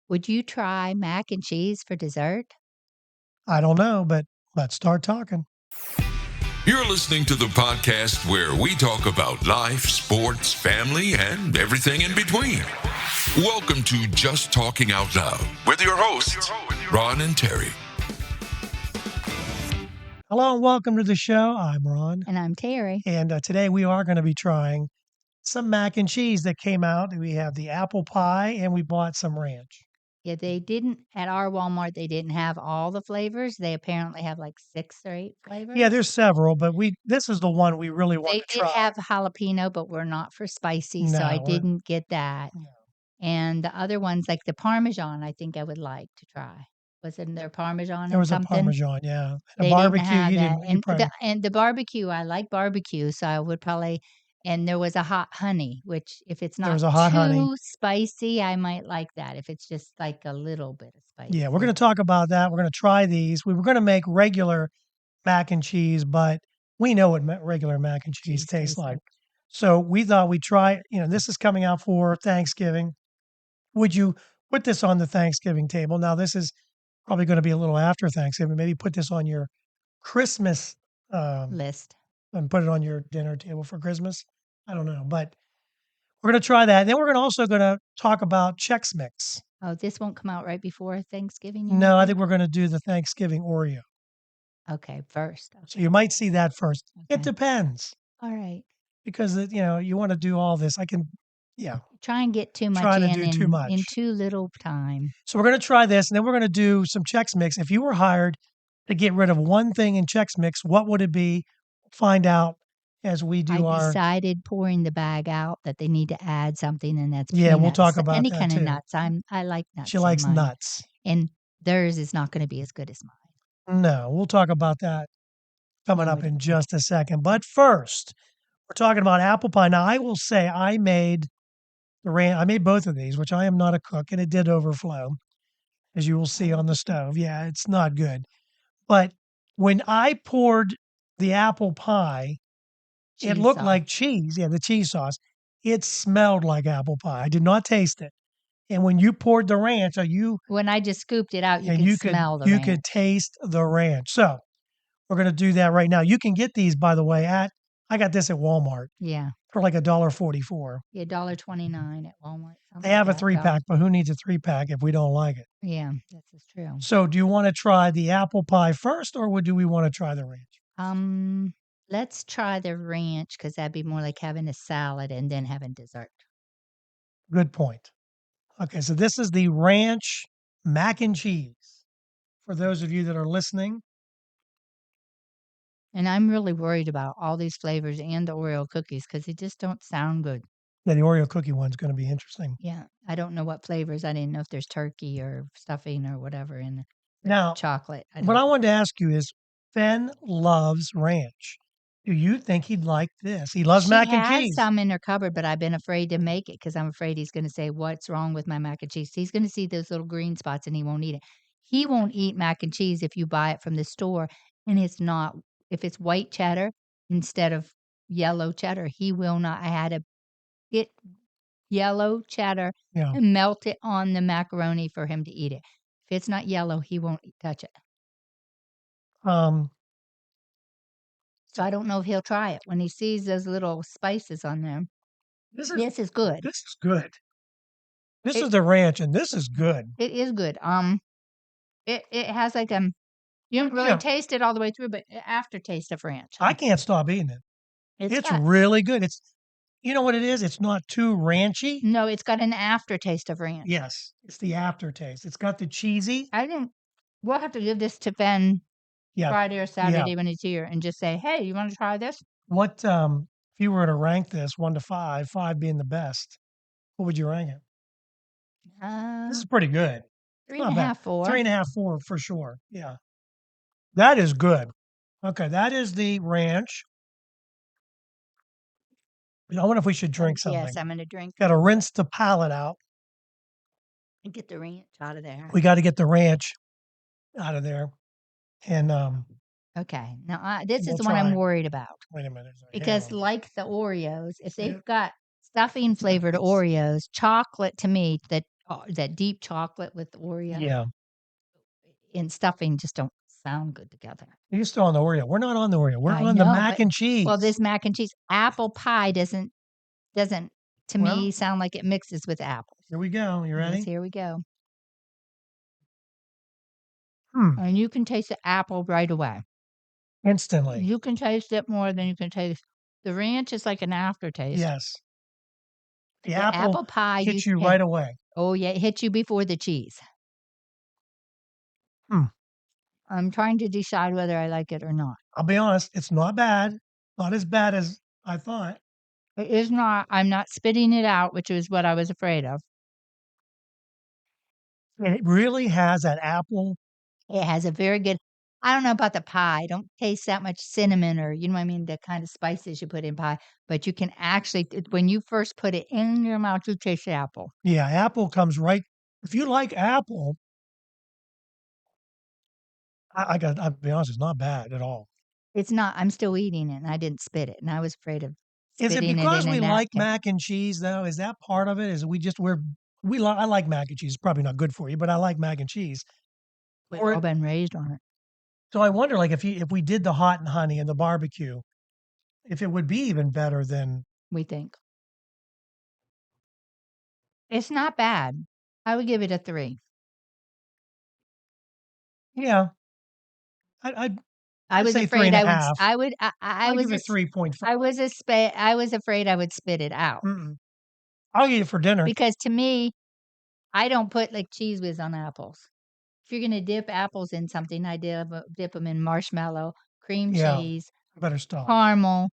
Would you try mac and cheese for dessert? I don't know, but let's start talking. You're listening to the podcast where we talk about life, sports, family, and everything in between. Welcome to Just Talking Out Loud with your hosts, Ron and Terry. Hello and welcome to the show. I'm Ron. And I'm Terry. And today we are going to be trying some mac and cheese that came out. We have the apple pie and we bought some ranch. Yeah, they didn't, at our Walmart, they didn't have all the flavors. They apparently have like 6 or 8 flavors. Yeah, there's several, but this is the one we really want They to did try. have jalapeno, but we're not for spicy, so I didn't get that. No. And the other ones, like the Parmesan, I think I would like to try. Wasn't there Parmesan There or was a something? Parmesan, yeah. And They a barbecue, didn't have you that. didn't. You probably, And the barbecue, I like barbecue, so I would probably. And there was a hot honey, which if it's there not was a hot honey. too spicy, I might like that. If it's just like a little bit of spicy. Yeah, we're going to talk about that. We're going to try these. We were going to make regular mac and cheese, but we know what regular mac and cheese tastes like. So we thought we'd try, this is coming out for Thanksgiving. Would you put this on the Thanksgiving table? Now, this is probably going to be a little after Thanksgiving. Maybe put this on your Christmas list and put it on your dinner table for Christmas. I don't know, but we're going to try that. And then we're also going to talk about Chex-Mix. Oh, this won't come out right before Thanksgiving? No, I think we're going to do the Thanksgiving Oreo. Okay, first. Okay. So you might see that first. Okay. It depends. All right. Because, you want to do all this. Try and get too much in too little time. So we're going to try this, and then we're going to do some Chex-Mix. If you were hired to get rid of one thing in Chex-Mix, what would it be? Find out as we do I decided pouring the bag out that they need to add something, and that's peanuts. We'll talk about any that kind too. of nuts. I like nuts. She likes nuts. And theirs is not going to be as good as mine. No, we'll talk about that coming up in just a second. But first, we're talking about apple pie. Now, I will say I made both of these, which I am not a cook, and it did overflow, as you will see on the stove. Yeah, it's not good. But when I poured the apple pie, it looked like cheese. Yeah, the cheese sauce. It smelled like apple pie. I did not taste it. And when you poured the ranch, when I just scooped it out, you could smell the ranch. You could taste the ranch. So we're going to do that right now. You can get these, by the way, I got this at Walmart. Yeah. For like $1.44. Yeah, $1.29 at Walmart. They have a 3-pack, but who needs a 3-pack if we don't like it? Yeah, that's true. So do you want to try the apple pie first, or do we want to try the ranch? Let's try the ranch because that'd be more like having a salad and then having dessert. Good point. Okay, so this is the ranch mac and cheese. For those of you that are listening. And I'm really worried about all these flavors and the Oreo cookies because they just don't sound good. Yeah, the Oreo cookie one's going to be interesting. Yeah, I don't know what flavors. I didn't know if there's turkey or stuffing or whatever in now chocolate. What I wanted to ask you is, Fenn loves ranch. Do you think he'd like this? He loves mac and cheese. She has some in her cupboard, but I've been afraid to make it because I'm afraid he's going to say, "What's wrong with my mac and cheese?" He's going to see those little green spots and he won't eat it. He won't eat mac and cheese if you buy it from the store and it's not. If it's white cheddar instead of yellow cheddar, he will not. I had to get yellow cheddar and melt it on the macaroni for him to eat it. If it's not yellow, he won't touch it. So I don't know if he'll try it when he sees those little spices on there. This is good. This is good. This is the ranch, and this is good. It is good. It has like you don't really taste it all the way through, but aftertaste of ranch. I can't stop eating it. It's really good. You know what it is? It's not too ranchy. No, it's got an aftertaste of ranch. Yes, it's the aftertaste. It's got the cheesy. We'll have to give this to Ben Friday or Saturday when he's here and just say, "Hey, you want to try this?" What if you were to rank this 1 to 5, 5 being the best? What would you rank it? This is pretty good. 3.5, 4. 3.5, 4 for sure. Yeah. That is good. Okay, that is the ranch. I wonder if we should drink something. Yes, I'm going to drink. Got to rinse the palate out. And get the ranch out of there. We got to get the ranch out of there. And okay, now this is the one I'm worried about. Wait a minute. Because like the Oreos, if they've got stuffing flavored Oreos, chocolate to me, that that deep chocolate with Oreo Yeah. and stuffing just don't sound good together. You're still on the Oreo. We're not on the Oreo. We're I on the know, mac but and well, cheese. this mac and cheese apple pie doesn't to me Well, sound like it mixes with apples. here we go. You Yes, ready? here we go. Hmm. And you can taste the apple right away. Instantly. You can taste it more than you can taste the ranch is like an aftertaste. Yes. The The apple apple pie hits you right away. oh yeah, it hits you before the cheese. Hmm. I'm trying to decide whether I like it or not. I'll be honest, it's not bad. Not as bad as I thought. It is not. I'm not spitting it out, which is what I was afraid of. And it really has that apple. It has a very good I don't know about the pie. I don't taste that much cinnamon or, you know what I mean, the kind of spices you put in pie, but you can actually when you first put it in your mouth, you taste the apple. Yeah, apple comes right. If you like apple, I'll be honest, it's not bad at all. It's not I'm still eating it, and I didn't spit it, and I was afraid of Is it spitting it because in a we like napkin. mac and cheese though? Is that part of it? Is I like mac and cheese. It's probably not good for you, but I like mac and cheese. We've all Or been raised on it, so I wonder, like, if we did the hot and honey and the barbecue, if it would be even better than. we think. It's not bad. I would give it a 3. Yeah, I'd I I'd was say three afraid and a I would half. I would I I'll was give a it 3.5. I was afraid I would spit it out Mm-mm. I'll eat it for dinner. because to me, I don't put, like, Cheese Whiz on apples. If you're gonna dip apples in something, I dip them in marshmallow, cream Yeah, cheese, I better stop. caramel,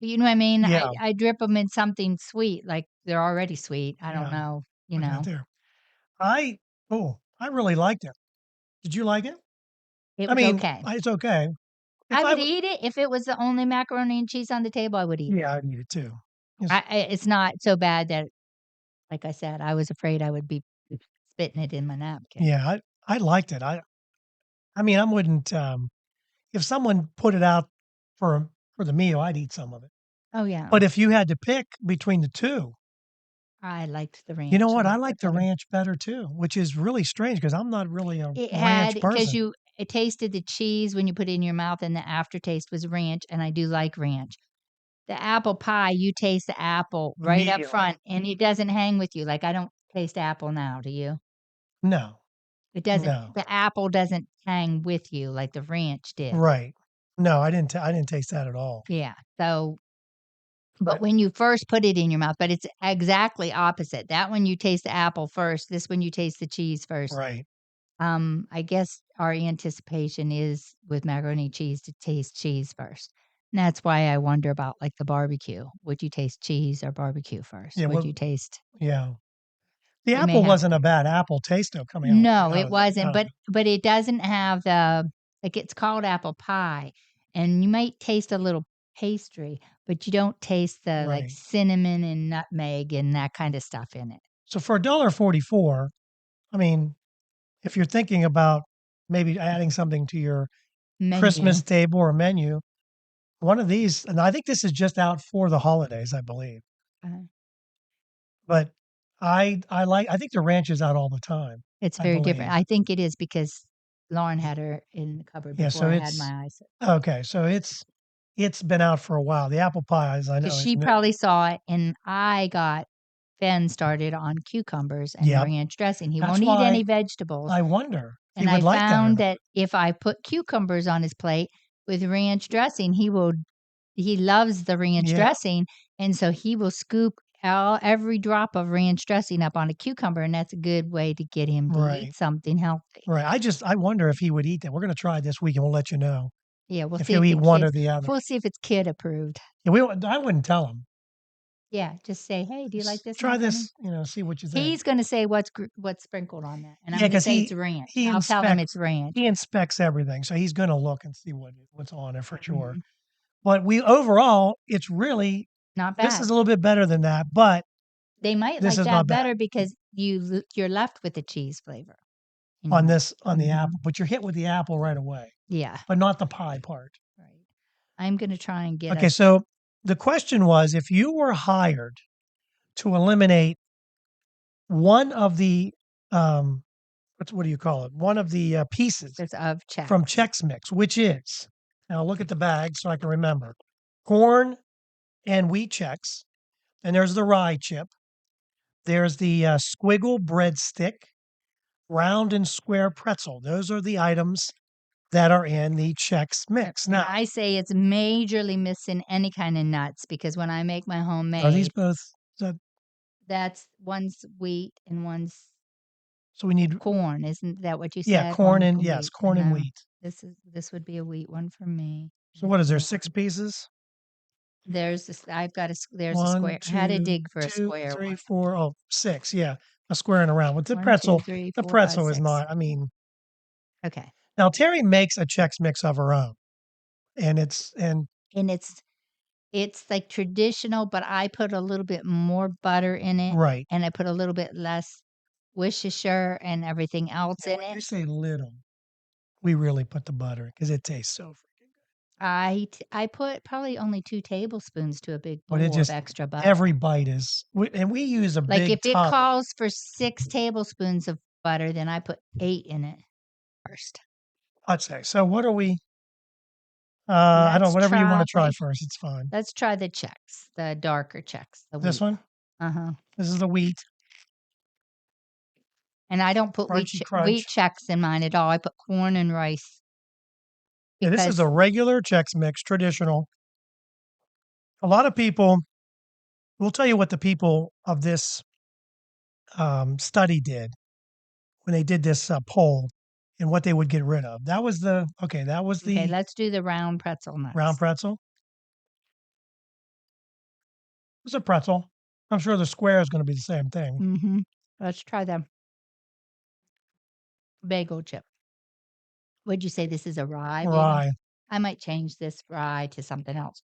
you know what I mean? Yeah, I dip them in something sweet, like, they're already sweet, I don't yeah, know, you put that know? there. I really liked it. Did you like it? It I was mean, okay. it's okay. I If I would w eat it if it was the only macaroni and cheese on the table, I would eat it. Yeah, I'd eat it too. Yes. It's not so bad that like I said, I was afraid I would be spitting it in my napkin. Yeah, I liked it. I mean, I wouldn't, if someone put it out for the meal, I'd eat some of it. Oh, yeah. But if you had to pick between the 2, I liked the you know ranch a what? I little bit like the better. ranch better too, which is really strange because 'cause I'm not really a It had ranch because person. you it tasted the cheese when you put it in your mouth, and the aftertaste was ranch, and I do like ranch. The apple pie, you taste the apple right up Immediately. front, and it doesn't hang with you, like, I don't taste apple now, do you? No, It doesn't no. the apple doesn't hang with you like the ranch did. Right. No, I didn't taste that at all. Yeah, so but But when you first put it in your mouth but it's exactly opposite. That one you taste the apple first, this one you taste the cheese first. right. I guess our anticipation is with macaroni and cheese to taste cheese first. And that's why I wonder about like the barbecue. Would you taste cheese or barbecue first? Yeah, Would well, you taste yeah. The it may apple have wasn't a bad apple taste though coming no, out it of the wasn't, out of the but it doesn't have the like it's called apple pie and you might taste a little pastry, but you don't taste the like right. cinnamon and nutmeg and that kind of stuff in it. So for $1.44, I mean, if you're thinking about maybe adding something to your Menu. Christmas table or menu, one of these, and I think this is just out for the holidays, I believe. Uh, But I think the ranch is out all the time, it's I very different. believe. I think it is because Lauren had her in the cupboard Yeah, before so I had it's my eyes. okay. So it's been out for a while. The apple pie, as I 'Cause know, is she no, probably saw it, and I got Ben started on cucumbers and yep. ranch dressing. He That's won't eat why any vegetables, I wonder if he and I would like that or found not. that if I put cucumbers on his plate with ranch dressing, he loves the ranch Yeah, dressing, and so he will scoop every drop of ranch dressing up on a cucumber, and that's a good way to get him to right, eat something healthy. right. I wonder if he would eat that. We're gonna try it this week, and we'll let you know Yeah, we'll if see he'll if eat the one or kids the other. we'll see if it's kid approved. Yeah, I wouldn't tell him. Yeah, just say, "Hey, do you like Just this try macaroni?" this, see what you think. He's gonna say what's sprinkled on that, and I'm Yeah, gonna because say it's ranch. he I'll tell him inspects it's ranch. he inspects everything, so he's gonna look and see what's on it for sure. Mhm. But we overall, it's really Not this is bad. a little bit better than that, but They might this like is not that bad better because you're left with the cheese flavor in your mouth. on the Mhm. apple, but you're hit with the apple right away, Yeah, but not the pie part. right. I'm gonna try and get Okay, us so the question was if you were hired to eliminate one of the what do you call it? One of the pieces It's of Chex. from Chex-Mix, which is, now look at the bag so I can remember, corn and wheat Chex, and there's the rye chip. There's the squiggle breadstick, round and square pretzel. Those are the items that are in the Chex-Mix. And Now, I say it's majorly missing any kind of nuts because when I make my are these homemade, both? that's one's wheat and one's So we need, corn. Isn't that what you yeah, said? corn One and, with yes, wheat. corn and No, wheat. this would be a wheat one for me. So what is there, Corn. 6 pieces? There's this. I've got there's a 1, square. I had to 2, dig for a 2, square 3, one. 4, oh, 6, yeah, a square and a round. With the 1, 2, pretzel, 3, the 4, 5, pretzel is 6. not, I mean, Okay. now Terry makes a Chex Mix of her own, and And it's like traditional, but I put a little bit more butter in it, right. and I put a little bit less Worcestershire and everything else And in when you it. say little, we really put the butter because it tastes so freaking good. I put probably only 2 tablespoons to a big But it bowl of just, extra butter. every bite is, and we use a Like, big if it tub. calls for 6 tablespoons of butter, then I put 8 in it first. I'd say. So what are we? I don't know, Let's whatever you want to try try first, it's fine. let's try the Chex, the darker Chex, the This wheat. one, Uh-huh. this is the wheat, And I don't put crunchy wheat crunch. Chex in mine at all. I put corn and rice Yeah, this is because a regular Chex Mix, traditional. A lot of people, we'll tell you what the people of this study did when they did this poll and what they would get rid of. That was the okay, let's do the round pretzel nuts. round pretzel. It's a pretzel. I'm sure the square is going to be the same thing. Mm-hmm. Let's try the bagel chip. Would you say this is a rye bagel? Rye. I might change this rye to something else.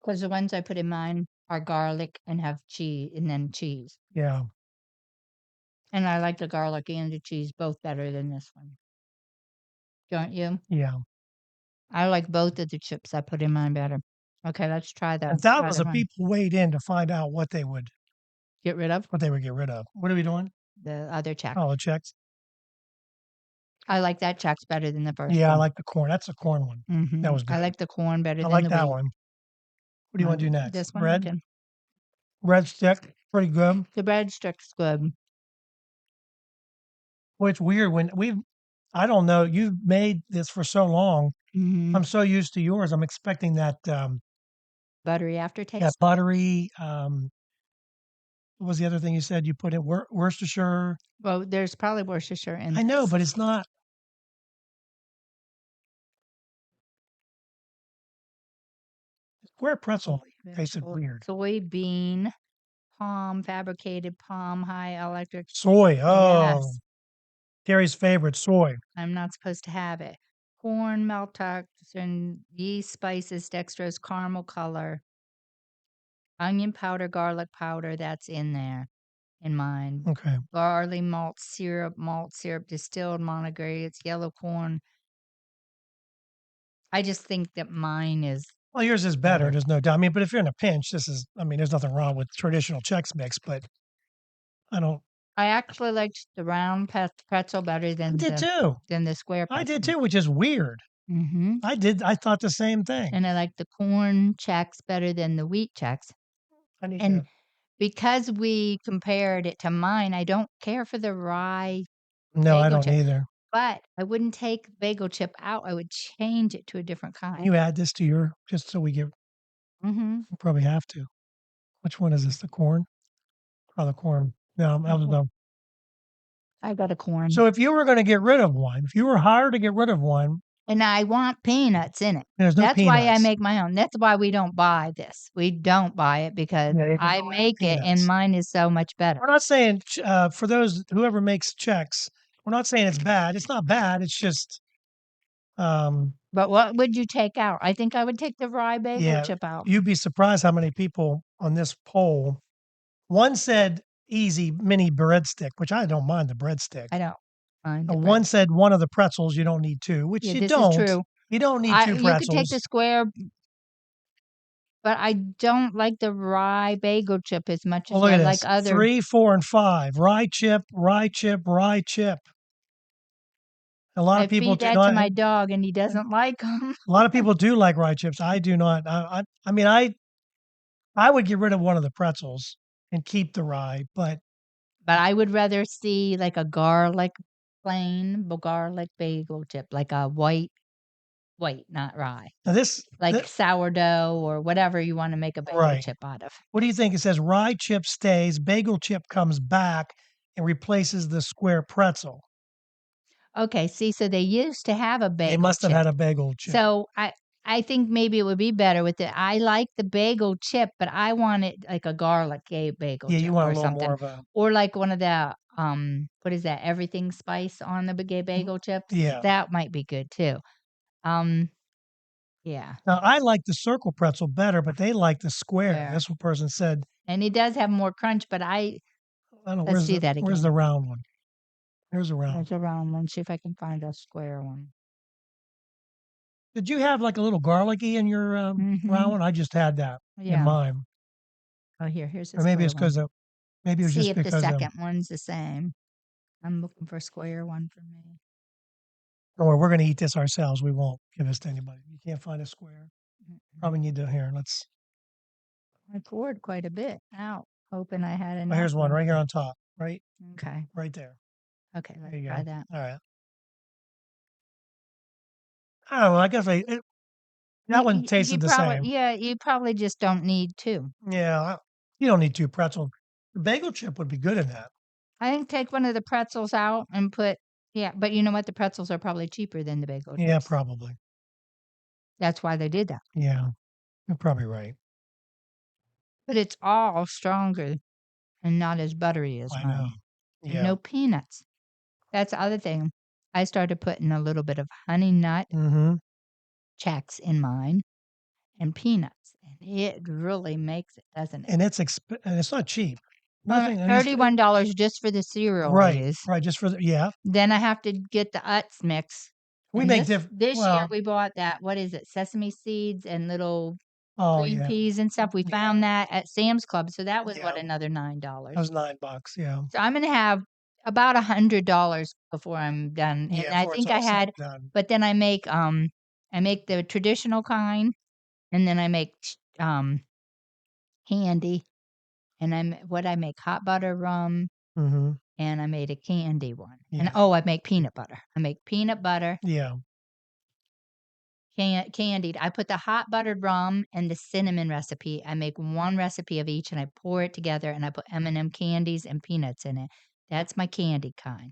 Because the ones I put in mine are garlic and have cheese and then cheese. Yeah. And I like the garlic and the cheese both better than this one. Don't you? Yeah. I like both of the chips I put in mine better. Okay, let's try the And thousands other of one. people weighed in to find out what they would Get rid of get rid of. What are we doing? the other Chex. Oh, the Chex. I like that Chex better than the first Yeah, I one. like the corn. That's a corn one. Mm-hmm. That was good. I like the corn better I than like the that wheat. one. What do you want to do next? This one? Bread? Okay. Bread stick. Pretty good. The breadstick's good. Well, it's weird when I don't know, you've made this for so long. Mm-hmm. I'm so used to yours. I'm expecting that Buttery aftertaste. that buttery. What was the other thing you said? You put in Worcestershire. Well, there's probably Worcestershire in I know, this. but it's not. Square pretzel tasted weird. Soybean, palm, fabricated palm, high electric. Soy. Oh, Yes. Gary's favorite, soy. I'm not supposed to have it. Corn, maltodextrin, and yeast, spices, dextrose, caramel color, onion powder, garlic powder. That's in there in mine. Okay. Barley malt syrup, distilled monograin. It's yellow corn. I just think that mine is Well, yours is better. better. There's no doubt. I mean, but if you're in a pinch, there's nothing wrong with traditional Chex Mix, but I don't. I actually liked the round pretzel better I than did too. the square pretzel. I did too, which is weird. Mm-hmm. I thought the same thing. And I like the corn Chex better than the wheat Chex. I need And to. because we compared it to mine, I don't care for the rye No, I bagel don't chip. either. But I wouldn't take bagel chip out. I would change it to a different Can kind. you add this to your, just so we get, Mm-hmm. you probably have to. Which one is this? The corn? Oh, the corn. No, no. I got a corn. So if you were going to get rid of one, if you were hired to get rid of one, And I want peanuts in it. there's no That's peanuts. why I make my own. That's why we don't buy this. We don't buy it because Yeah, you can I go without make it and peanuts. mine is so much better. We're not saying for whoever makes Chex, we're not saying it's bad. It's not bad. It's just, But what would you take out? I think I would take the rye bagel yeah, chip out. you'd be surprised how many people on this poll. One said easy mini breadstick, which I don't mind the breadstick. I don't mind. The One said one of the pretzels. You don't need two, which Yeah, you this don't. is true. You don't need two You could take pretzels. the square But I don't like the rye bagel chip as much Well, as look I at like this. other. 3, 4, and 5. Rye chip, rye chip, rye chip. A lot I of people feed do that to not. my dog, and he doesn't like them. A lot of people do like rye chips. I do not. I mean, I would get rid of one of the pretzels and keep the rye, but But I would rather see like a garlic bagel chip, like a white, not rye, now this, like sourdough or whatever you want to make a bagel right. chip out of. What do you think? It says rye chip stays, bagel chip comes back and replaces the square pretzel. Okay, see, so they used to have a They bagel must have chip. had a bagel chip. So I think maybe it would be better with it. I like the bagel chip, but I want it like a garlic bagel Yeah, you chip want a or little more something, of a. or like one of the what is that? Everything spice on the bagel chips. Yeah. That might be good too. Um, yeah, Now I like the circle pretzel better, but they like the square. where That's what person said. and it does have more crunch, but I don't know let's do that where's the again. round one. There's a round. There's a round one. See if I can find a square one. Did you have like a little garlicky in your round Mm-hmm. one? I just had that in Yeah. mine. Oh, here's the Or maybe square it's one. because of maybe it was See just if the because of. second one's the same. I'm looking for a square one for me. Or we're going to eat this ourselves. We won't give this to anybody. You can't find a square. Mm-mm. Probably need to here. Let's. I poured quite a bit out, hoping I had Oh, enough here's one room. right here on top. Okay. Right there. Okay, let's There you try go. that. All right. I don't know. I guess that one tasted the same. You probably just don't need two. Yeah. You don't need 2 pretzels. The bagel chip would be good in that. I think take one of the pretzels out and yeah, but you know what? The pretzels are probably cheaper than the bagel Yeah, chips. probably. That's why they did that. Yeah. You're probably right. But it's all stronger and not as buttery as I know. mine. And Yeah. no peanuts. That's the other thing. I started putting a little bit of honey nut Mm-hmm. Chex in mine and peanuts. And it really makes it, doesn't it? And it's not cheap. Nothing. And $31 just for the cereal I right. use. Right. Just for yeah. Then I have to get the Utz mix. We And make this year well. we bought that, what is it? Sesame seeds and little Oh green yeah. peas and stuff. We Yeah. found that at Sam's Club. So that was Yeah. what, another That $9. was $9. Yeah. So I'm gonna have about $100 before I'm done. And Yeah. I Before it's think all said and done. but then I make the traditional kind, and then I make candy, and I make hot butter rum, Mm-hmm. and I made a candy one. And Yeah. I make peanut butter. I make peanut butter Yeah. candied. I put the hot buttered rum and the cinnamon recipe. I make one recipe of each, and I pour it together, and I put M&M candies and peanuts in it. That's my candy kind.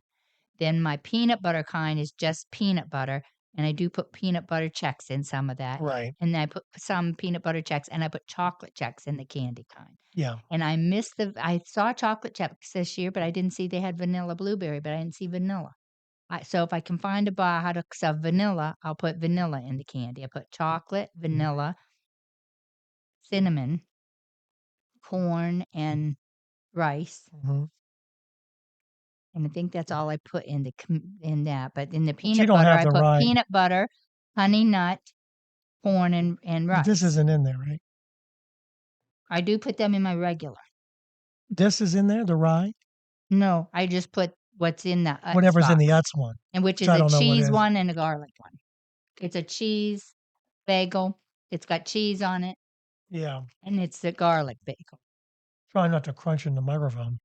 Then my peanut butter kind is just peanut butter, and I do put peanut butter Chex in some of that. Right. And then I put some peanut butter Chex, and I put chocolate Chex in the candy kind. Yeah. And I saw chocolate Chex this year, but I didn't see they had vanilla blueberry, but I didn't see vanilla. So if I can find a box of vanilla, I'll put vanilla in the candy. I put chocolate, vanilla, cinnamon, corn, and rice. Mm-hmm. And I think that's all I put in that. But in the But you peanut don't butter, have I the put rye. peanut butter, honey nut, corn, and But this rice. isn't in there, right? I do put them in my regular. This is in there, the rye? No, I just put what's in the Utz Whatever's in the box, Utz one. and which is I a don't know what cheese is. one and a garlic one. It's a cheese bagel. It's got cheese on it, Yeah. and it's the garlic bagel. Try not to crunch in the microphone.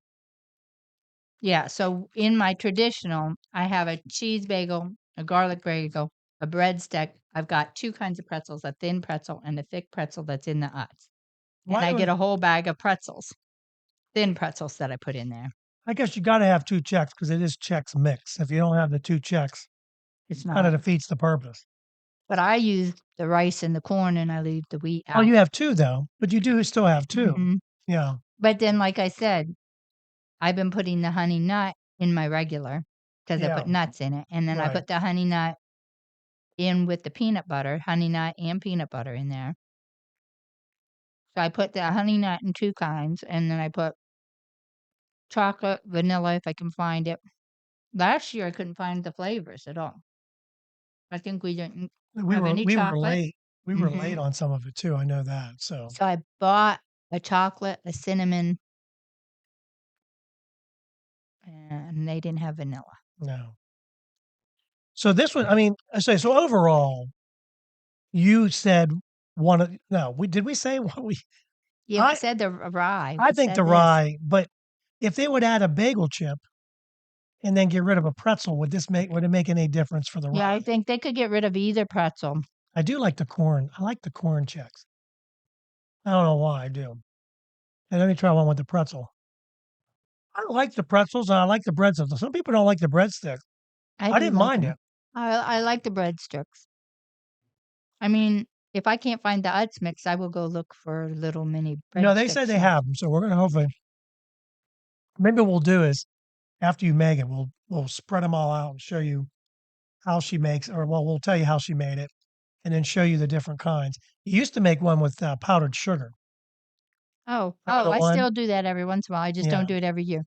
Yeah, so in my traditional, I have a cheese bagel, a garlic bagel, a breadstick. I've got 2 kinds of pretzels, a thin pretzel and a thick pretzel that's in the Utz. And I get a whole bag of pretzels, thin pretzels that I put in there. I guess you got to have 2 Chex because it is Chex-Mix. If you don't have the 2 Chex, It's kind of not. defeats the purpose. But I use the rice and the corn, and I leave the wheat Oh, out. you have 2 though, but you do still have 2. Mhm. Yeah. But then, like I said, I've been putting the honey nut in my regular because I Yeah. put nuts in it. And then I Right. put the honey nut in with the peanut butter, honey nut and peanut butter in there. So I put the honey nut in 2 kinds, and then I put chocolate, vanilla, if I can find it. Last year, I couldn't find the flavors at all. I think we didn't We have were any we were chocolate. late. We were late on some of it too. I know that. So So I bought a chocolate, a cinnamon, and they didn't have vanilla. no. So this one, I mean, I say so overall. You said one of no. We say what we? Yeah, we I said the rye. I We think the said this. rye, but if they would add a bagel chip and then get rid of a pretzel, would it make any difference for the Yeah, rye? I think they could get rid of either pretzel. I do like the corn. I like the corn Chex. I don't know why I do. And let me try one with the pretzel. I like the pretzels and I like the breadsticks. Some people don't like the breadstick. I I do didn't like mind them. it. I like the breadsticks. I mean, if I can't find the Utz mix, I will go look for little mini No, they said breadsticks. they have them, so we're gonna hopefully. Maybe what we'll do is after you make it, we'll spread them all out and show you how she makes, or well, we'll tell you how she made it, and then show you the different kinds. You used to make one with powdered sugar. Oh, Remember the I one? still do that every once in a while. I just Yeah, don't do it every year.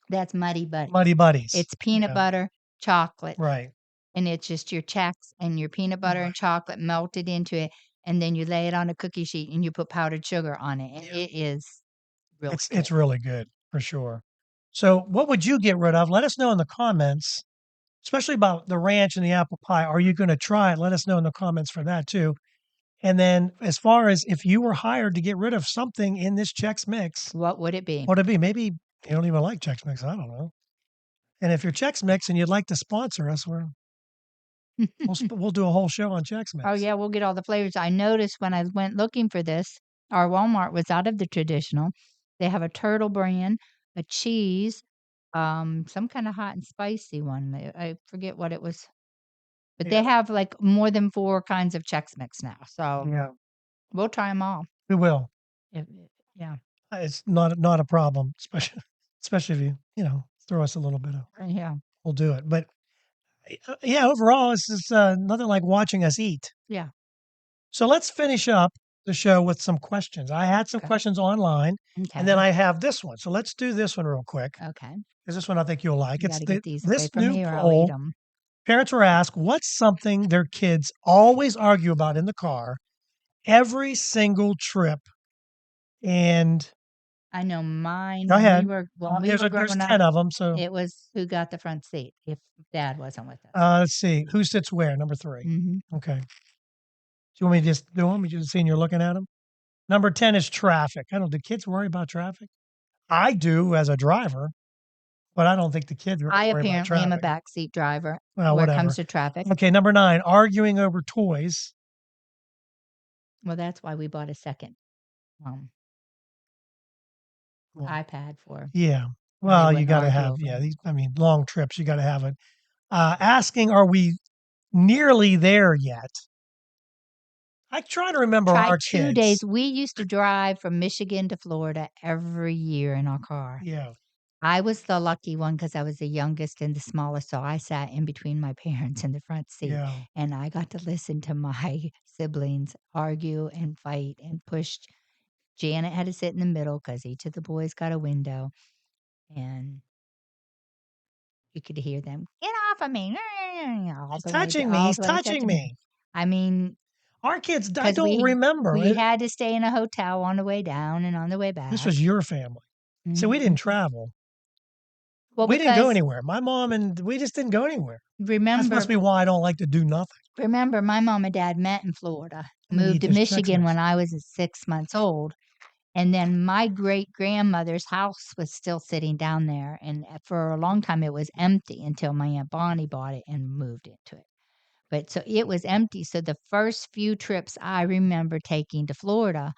That's Muddy Buddies. Muddy Buddies. It's peanut Yeah, butter, chocolate, right. and it's just your Chex and your peanut butter and chocolate melted into it, and then you lay it on a cookie sheet and you put powdered sugar on it, and Yeah. it is really good. It's really good for sure. So, what would you get rid of? Let us know in the comments, especially about the ranch and the apple pie. Are you going to try it? Let us know in the comments for that too. And then, as far as if you were hired to get rid of something in this Chex Mix, What would it be? what would it be? Maybe you don't even like Chex Mix. I don't know. And if you're Chex Mix and you'd like to sponsor us, we'll do a whole show on Chex Oh, Mix. yeah, we'll get all the flavors. I noticed when I went looking for this, our Walmart was out of the traditional. They have a turtle brand, a cheese, some kind of hot and spicy one. I forget what it was, but they Yeah, have like more than 4 kinds of Chex Mix now. So yeah, we'll try them all. we will. If, yeah. It's not a problem, especially if you throw us a little bit of. Yeah. We'll do it. But yeah, overall, it's just nothing like watching us eat. Yeah. So let's finish up the show with some questions. I had some Okay. questions online, Okay. and then I have this one. So let's do this one real quick Okay. because this one I think you'll like. You It's got to get these away this from new me or I'll eat poll. them. Parents were asked, what's something their kids always argue about in the car every single trip? And I know mine go when ahead. we were There's growing up, 10 of them. So it was who got the front seat if dad wasn't with us. let's see. Who sits where? Number 3. Mm-hmm. Okay. Do you want me to just do them? You just seeing you're looking at them? Number 10 is traffic. I don't. Do kids worry about traffic? I do as a driver, but I don't think the kids I worry about apparently am a traffic. backseat driver Well, where it whatever. comes to traffic. Okay, number 9, arguing over toys. Well, that's why we bought a second Well, iPad for. yeah. they Well, you wouldn't got to argue have, over yeah, it. long trips, you got to have it. Asking, are we nearly there yet? I try to remember Tried our 2 days. kids. We used to drive from Michigan to Florida every year in our car. Yeah. I was the lucky one because I was the youngest and the smallest, so I sat in between my parents in the front seat, Yeah. and I got to listen to my siblings argue and fight and push. Janet had to sit in the middle because each of the boys got a window, and you could hear them, "Get off of me!" all He's the way touching me. all He's the way touching touching me. me. I mean, Our kids, I because don't remember. we had to stay in a hotel on the way down and on the way back. This was your family. So we didn't Mhm. travel. Well, We didn't go because anywhere. My mom and we just didn't go anywhere. That remember must be why I don't like to do nothing. remember my mom and dad met in Florida, And we moved eat to this Chex Michigan Mix. when I was 6 months old, and then my great-grandmother's house was still sitting down there, and for a long time, it was empty until my Aunt Bonnie bought it and moved into it. But so it was empty, so the first few trips I remember taking to Florida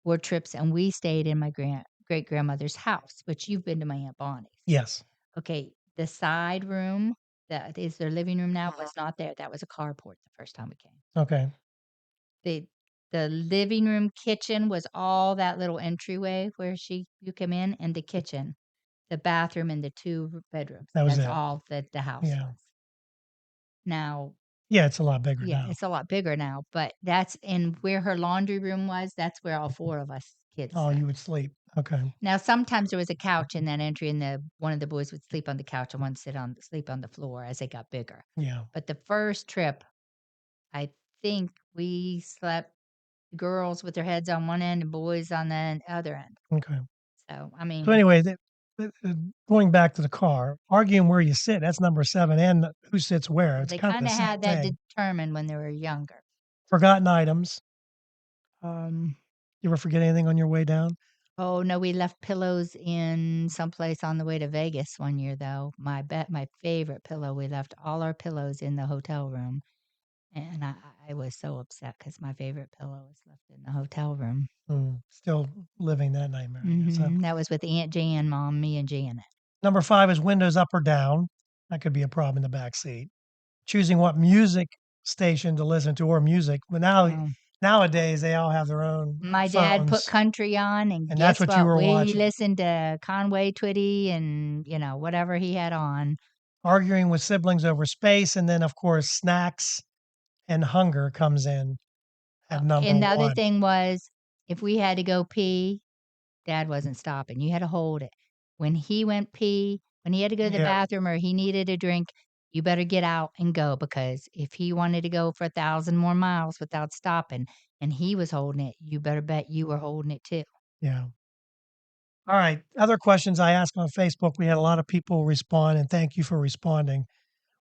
were trips, and we stayed in my great-grandmother's house, which you've been to my Aunt Bonnie's. Yes. Okay, the side room that is their living room now was not there. That was a carport the first time we came. Okay. The living room kitchen was all that little entryway where you come in, and the kitchen, the bathroom, and the 2 bedrooms. That was That's it. all that the house Yeah. was. Now, Yeah, it's a lot bigger yeah, now. it's a lot bigger now, but that's in where her laundry room was. That's where all 4 of us kids Oh, sat. you would sleep. Okay. Now, sometimes there was a couch in that entry, and one of the boys would sleep on the couch and one sleep on the floor as they got bigger. Yeah. But the first trip, I think we slept girls with their heads on one end and boys on the other end. Okay. So, I So mean, anyway, going back to the car, arguing where you sit, that's number 7, and who sits where. It's they kind of kind the of same had that thing. determined when they were younger. Forgotten items. Um, You ever forget anything on your way down? oh no, we left pillows in someplace on the way to Vegas one year though. My favorite pillow. We left all our pillows in the hotel room, and I was so upset because my favorite pillow was left in the hotel room. Still living that nightmare, I guess. Huh? That was with Aunt Jan, Mom, me, and Janet. Number 5 is windows up or down. That could be a problem in the back seat. Choosing what music station to listen to or music. But Um, nowadays they all have their own my dad put phones, country on, and and that's guess what you what? were We watching. listened to Conway Twitty and whatever he had on. Arguing with siblings over space, and then of course snacks and hunger comes in at number And the other 1. thing was, if we had to go pee, Dad wasn't stopping. You had to hold it. When he went pee, when he had to go to the Yeah, bathroom or he needed a drink, you better get out and go, because if he wanted to go for 1,000 more miles without stopping and he was holding it, you better bet you were holding it too. yeah. All right. Other questions I asked on Facebook. We had a lot of people respond, and thank you for responding.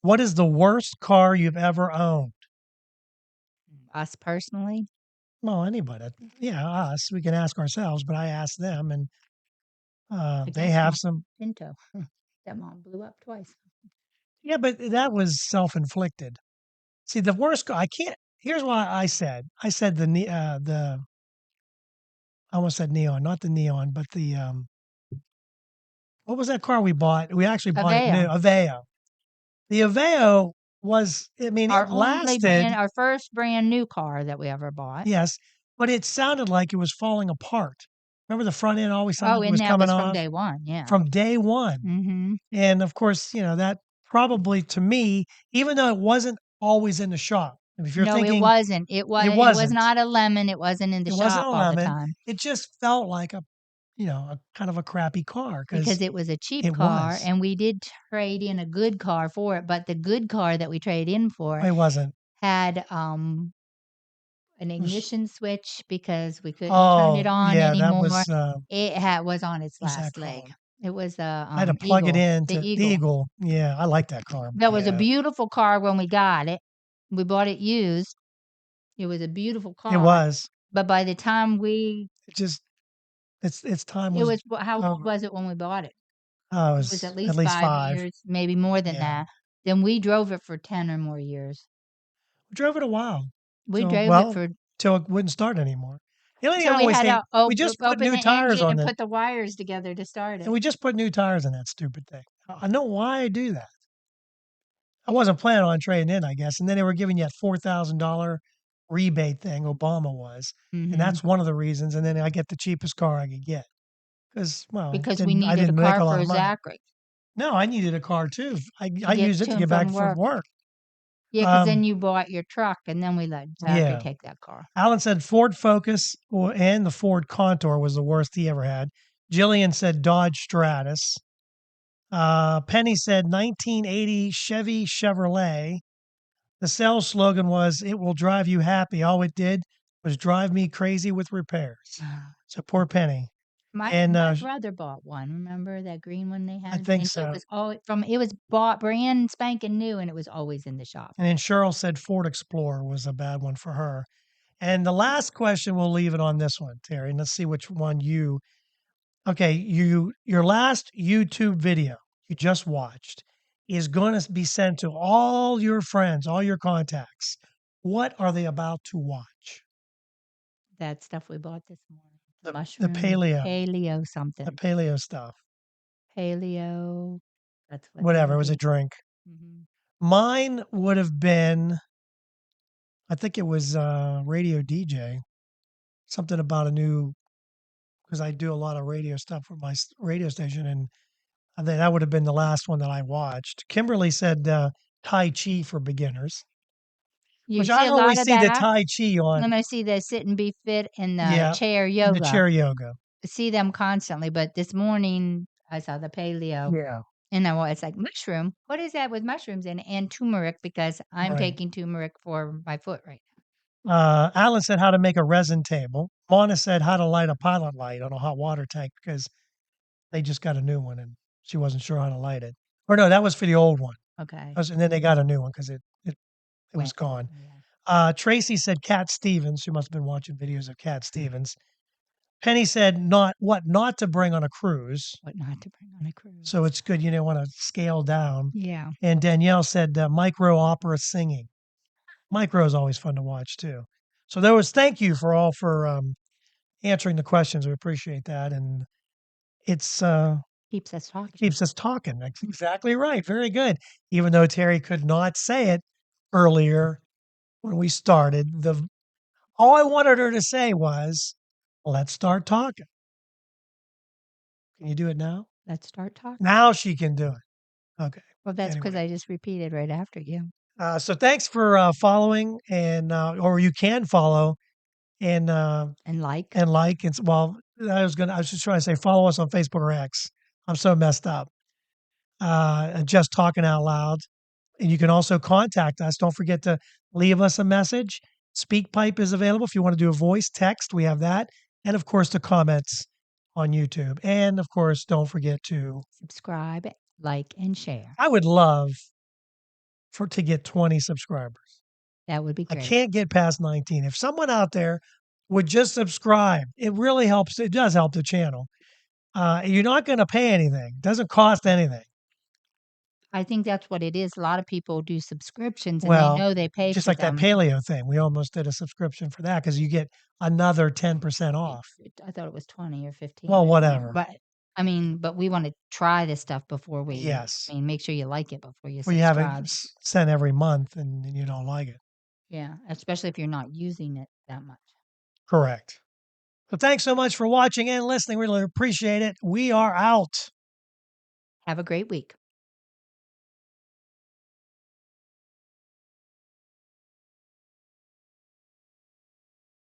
What is the worst car you've ever owned? Us personally, Well, anybody. Yeah, us. We can ask ourselves, but I asked them, and I they guess have my some. Pinto. That mom blew up twice. Yeah, but that was self-inflicted. See, the worst. I can't. Here's why I said. I said the. I almost said neon, not the neon, but the what was that car we bought? We actually bought it new. Aveo. Aveo. The Aveo was. I mean, it lasted. Our first brand new car that we ever bought. Yes, but it sounded like it was falling apart. Remember the front end always sounded Oh, like it and was that coming was from off day one. Yeah. from day one. Mm-hmm. And of course, that probably to me, even though it wasn't always in the shop. If you're No, it thinking wasn't. it It was wasn't, not a lemon. It wasn't in the it wasn't shop a all the lemon. time It just felt like a kind of a crappy car because because it was a cheap it car, was. and we did trade in a good car for it. But the good car that we traded in for It wasn't. had an It was, ignition switch because we couldn't turn it oh on yeah, that anymore. was Was on its what's that last leg. called? It was the I had to plug it Eagle, in the to the Eagle. Eagle. Yeah, I like that car. That was a Yeah, beautiful car when we got it. We bought it used. It was a beautiful it car. was. But by the time It just its time it was was, how old over. was it when we bought it? Oh, it It was was at at least least 5 5. years, maybe more than Yeah. that. Then we drove it for 10 or more years. We drove it a while We till drove it well, for till it wouldn't start anymore. The only thing till I we always had think, to we just put open new the tires engine on and it, put the wires together to start and it. we just put new tires in that stupid thing. I know why I do that. I wasn't planning on trading in, I guess, and then they were giving you a $4,000 rebate thing, Obama was, and Mhm. that's one of the reasons, and then I get the cheapest car I could get because, well, Because we I needed a didn't make car a lot for of money. Zachary No, I needed a car too. to I get used it to to and get back from from work. work. Yeah, because then you bought your truck, and then we let Zachary Yeah. take that car. Alan said Ford Focus and the Ford Contour was the worst he ever had. Jillian said Dodge Stratus. Penny said 1980 Chevy Chevrolet. The sales slogan was, "It will drive you happy." All it did was drive me crazy with repairs. So poor Penny. And My brother bought one. Remember that green one they I had? think And it so. was it was bought brand spanking new, and it was always in the shop. And then Cheryl said Ford Explorer was a bad one for her. And the last question, we'll leave it on this one, Terry. And let's see which one you. Okay, your last YouTube video you just watched is going to be sent to all your friends, all your contacts. What are they about to watch? That stuff we bought this morning. The Paleo the something. paleo stuff. Paleo. That's what Whatever, it'll it was a be. drink. Mhm. Mine would have been, I think it was radio DJ. Something about a new, because I do a lot of radio stuff for my radio station, and I think that would have been the last one that I watched. Kimberly said Tai Chi for beginners, You which see I a lot always of see the that. Tai Chi And on. I see the sit and be fit and the Yeah, chair and the yoga. chair yoga. I see them constantly, but this morning I saw the paleo. Yeah, And it's like mushroom. What is that with mushrooms in it? And turmeric, because I'm right. taking turmeric for my foot right Alan said how to make a resin table. Mona said how to light a pilot light on a hot water tank because they just got a new one and she wasn't sure how to light it. Or no, that was for the old one. Okay. And then they got a new one because it was Went. gone. Yeah. Tracy said Cat Stevens. She must have been watching videos of Cat Stevens. Penny said what not to bring on a cruise. What not to bring on a cruise. So it's good you don't want to scale down. Yeah. And Danielle said micro opera singing. Micro is always fun to watch too. So thank you for answering the questions. We appreciate that. And it's Keeps us talking. keeps us talking. That's exactly right. Very good. Even though Terry could not say it earlier when we started, all I wanted her to say was, let's start talking. Can you do it now? Let's start talking. Now she can do it. Okay. Well, that's because Anyway. I just repeated right after you. So thanks for following or you can follow and like. And well, I was just trying to say follow us on Facebook or X. I'm so messed up. Just talking out loud. And you can also contact us. Don't forget to leave us a message. SpeakPipe is available if you want to do a voice text. We have that. And of course, the comments on YouTube. And of course, don't forget to subscribe, like, and share. I would love to get 20 subscribers. That would be great. I can't get past 19. If someone out there would just subscribe, it really helps. It does help the channel. You're not going to pay anything. It doesn't cost anything. I think that's what it is. A lot of people do subscriptions and they know they pay just for like that paleo thing. We almost did a subscription for that because you get another 10% off. I thought it was 20 or 15. Well, whatever. But I mean, but we want to try this stuff before we. Yes. I mean, make sure you like it before you Well, subscribe. you haven't sent every month and you don't like it. Yeah, especially if you're not using it that much. Correct. So thanks so much for watching and listening. We really appreciate it. We are out. Have a great week.